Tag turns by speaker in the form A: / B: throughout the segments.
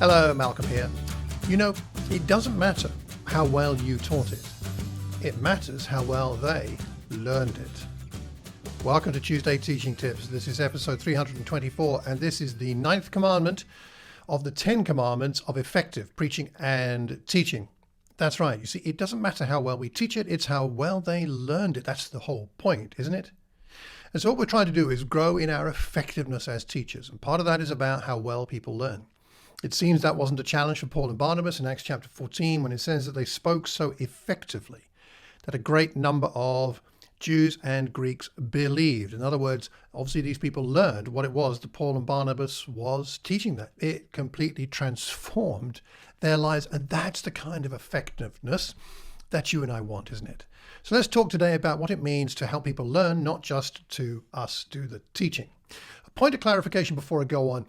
A: Hello, Malcolm here. You know, it doesn't matter how well you taught it. It matters how well they learned it. Welcome to Tuesday Teaching Tips. This is episode 324, and this is the 9th commandment of the 10 commandments of effective preaching and teaching. That's right. You see, it doesn't matter how well we teach it. It's how well they learned it. That's the whole point, isn't it? And so what we're trying to do is grow in our effectiveness as teachers. And part of that is about how well people learn. It seems that wasn't a challenge for Paul and Barnabas in Acts chapter 14 when it says that they spoke so effectively that a great number of Jews and Greeks believed. In other words, obviously these people learned what it was that Paul and Barnabas was teaching them. It completely transformed their lives, and that's the kind of effectiveness that you and I want, isn't it? So let's talk today about what it means to help people learn, not just to us do the teaching. A point of clarification before I go on.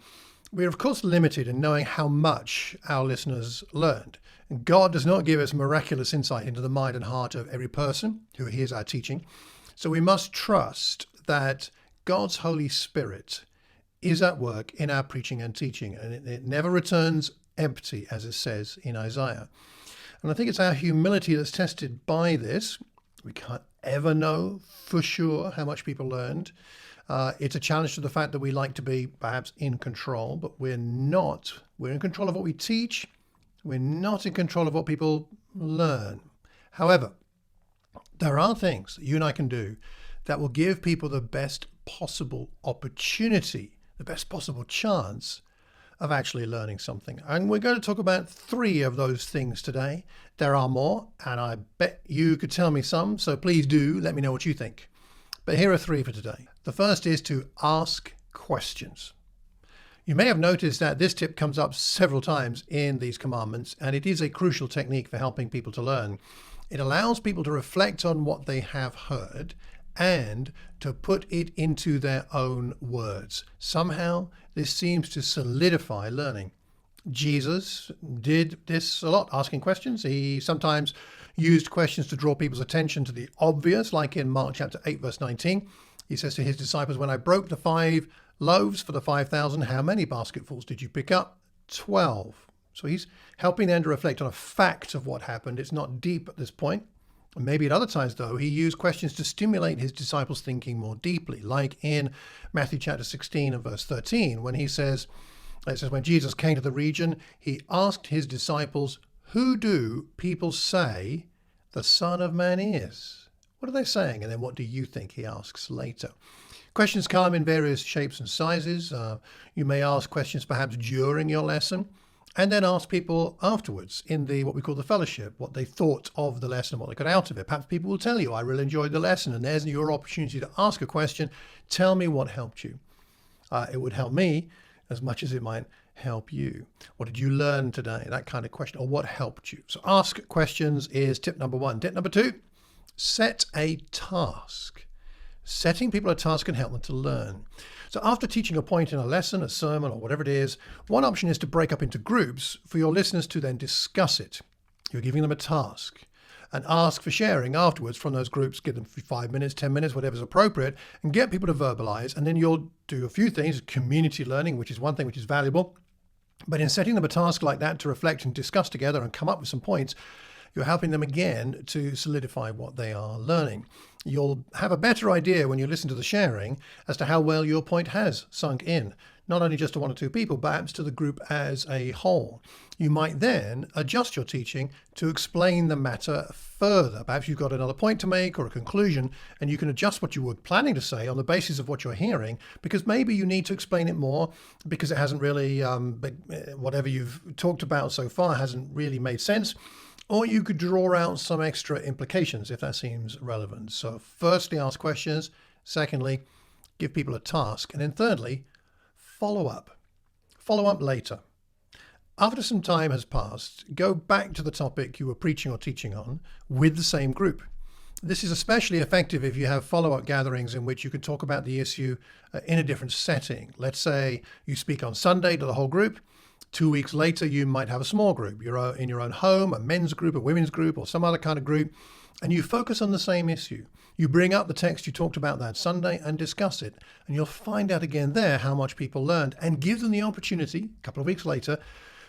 A: We're of course limited in knowing how much our listeners learned. And God does not give us miraculous insight into the mind and heart of every person who hears our teaching. So we must trust that God's Holy Spirit is at work in our preaching and teaching, and it never returns empty, as it says in Isaiah. And I think it's our humility that's tested by this. We can't ever know for sure how much people learned. It's a challenge to the fact that we like to be perhaps in control, but we're not. We're in control of what we teach. We're not in control of what people learn. However, there are things that you and I can do that will give people the best possible opportunity, the best possible chance of actually learning something. And we're going to talk about 3 of those things today. There are more, and I bet you could tell me some, so please do let me know what you think. But here are 3 for today. The first is to ask questions. You may have noticed that this tip comes up several times in these commandments, and it is a crucial technique for helping people to learn. It allows people to reflect on what they have heard and to put it into their own words. Somehow, this seems to solidify learning. Jesus did this a lot, asking questions. He sometimes used questions to draw people's attention to the obvious, like in Mark chapter 8, verse 19. He says to his disciples, when I broke the 5 loaves for the 5,000, how many basketfuls did you pick up? 12. So he's helping them to reflect on a fact of what happened. It's not deep at this point. And maybe at other times, though, he used questions to stimulate his disciples' thinking more deeply, like in Matthew chapter 16 and verse 13, when he says, it says, when Jesus came to the region, he asked his disciples, who do people say the Son of Man is? What are they saying? And then what do you think? He asks later. Questions come in various shapes and sizes. You may ask questions perhaps during your lesson, and then ask people afterwards in what we call the fellowship, what they thought of the lesson, what they got out of it. Perhaps people will tell you, I really enjoyed the lesson, and there's your opportunity to ask a question. Tell me what helped you. It would help me as much as it might help you. What did you learn today? That kind of question, or what helped you? So ask questions is tip number 1. Tip number 2, set a task. Setting people a task can help them to learn. So after teaching a point in a lesson, a sermon, or whatever it is, one option is to break up into groups for your listeners to then discuss it. You're giving them a task, and ask for sharing afterwards from those groups. Give them 5 minutes, 10 minutes, whatever's appropriate, and get people to verbalize. And then you'll do a few things, community learning, which is one thing which is valuable. But in setting them a task like that to reflect and discuss together and come up with some points, you're helping them again to solidify what they are learning. You'll have a better idea when you listen to the sharing as to how well your point has sunk in, not only just to 1 or 2 people, perhaps to the group as a whole. You might then adjust your teaching to explain the matter further. Perhaps you've got another point to make or a conclusion, and you can adjust what you were planning to say on the basis of what you're hearing, because maybe you need to explain it more because it hasn't really, whatever you've talked about so far hasn't really made sense. Or you could draw out some extra implications if that seems relevant. So firstly, ask questions. Secondly, give people a task. And then thirdly, follow up. Follow up later. After some time has passed, go back to the topic you were preaching or teaching on with the same group. This is especially effective if you have follow-up gatherings in which you can talk about the issue in a different setting. Let's say you speak on Sunday to the whole group. 2 weeks later, you might have a small group. You're in your own home, a men's group, a women's group, or some other kind of group, and you focus on the same issue. You bring up the text you talked about that Sunday and discuss it, and you'll find out again there how much people learned, and give them the opportunity, a couple of weeks later,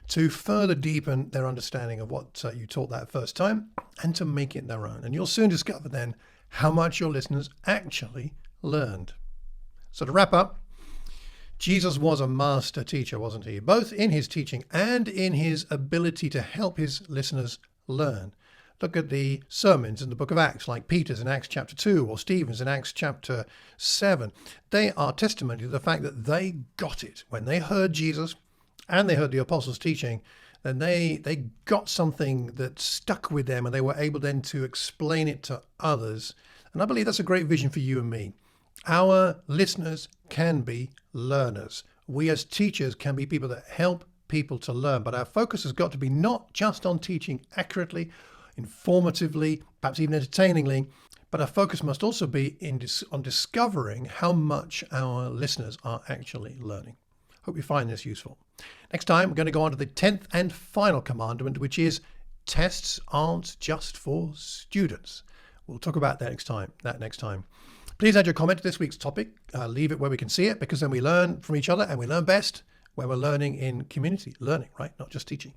A: to further deepen their understanding of what you taught that first time and to make it their own. And you'll soon discover then how much your listeners actually learned. So to wrap up, Jesus was a master teacher, wasn't he? Both in his teaching and in his ability to help his listeners learn. Look at the sermons in the book of Acts, like Peter's in Acts chapter 2 or Stephen's in Acts chapter 7. They are testimony to the fact that they got it. When they heard Jesus and they heard the apostles' teaching, then they got something that stuck with them and they were able then to explain it to others. And I believe that's a great vision for you and me. Our listeners can be learners. We as teachers can be people that help people to learn, but our focus has got to be not just on teaching accurately, informatively, perhaps even entertainingly, but our focus must also be on discovering how much our listeners are actually learning. Hope you find this useful. Next time, we're going to go on to the 10th and final commandment, which is tests aren't just for students. We'll talk about that next time. Please add your comment to this week's topic. Leave it where we can see it, because then we learn from each other, and we learn best when we're learning in community. Learning, right? Not just teaching.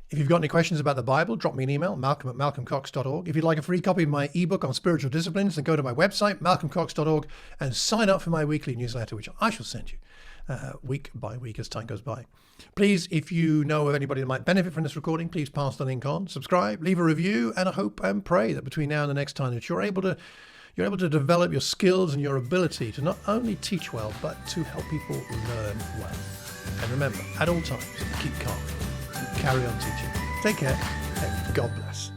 A: If you've got any questions about the Bible, drop me an email, malcolm@malcolmcox.org. If you'd like a free copy of my ebook on spiritual disciplines, then go to my website, malcolmcox.org, and sign up for my weekly newsletter, which I shall send you week by week as time goes by. Please, if you know of anybody that might benefit from this recording, please pass the link on, subscribe, leave a review, and I hope and pray that between now and the next time that you're able to develop your skills and your ability to not only teach well, but to help people learn well. And remember, at all times, keep calm. Carry on teaching. Take care, and God bless.